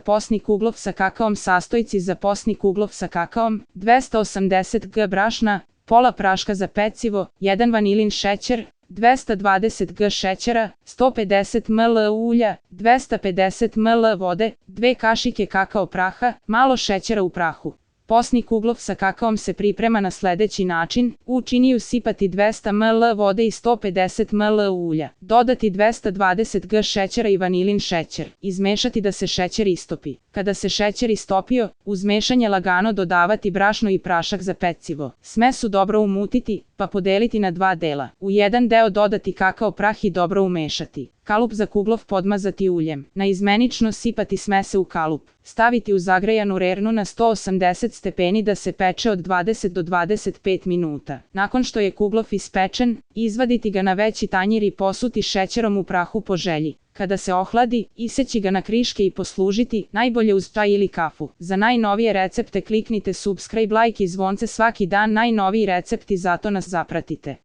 Posni kuglov sa kakaom. Sastojci za posni kuglov sa kakaom: 280 g brašna, pola praška za pecivo, 1 vanilin šećer, 220 g šećera, 150 ml ulja, 250 ml vode, 2 kašike kakao praha, malo šećera u prahu. Posni kuglov sa kakaom se priprema na sledeći način: u čini usipati 200 ml vode i 150 ml ulja, dodati 220 g šećera i vanilin šećer, izmešati da se šećer istopi. Kada se šećer istopio, uz mešanje lagano dodavati brašno i prašak za pecivo. Smesu dobro umutiti, pa podeliti na 2 dela. U jedan deo dodati kakao prah i dobro umešati. Kalup za kuglov podmazati uljem. Naizmenično sipati smese u kalup. Staviti u zagrejanu rernu na 180 stepeni da se peče od 20 do 25 minuta. Nakon što je kuglov ispečen, izvaditi ga na veći tanjir i posuti šećerom u prahu po želji. Kada se ohladi, iseći ga na kriške i poslužiti, najbolje uz čaj ili kafu. Za najnovije recepte kliknite subscribe, like i zvonce svaki dan. Najnoviji recepti, zato nas zapratite.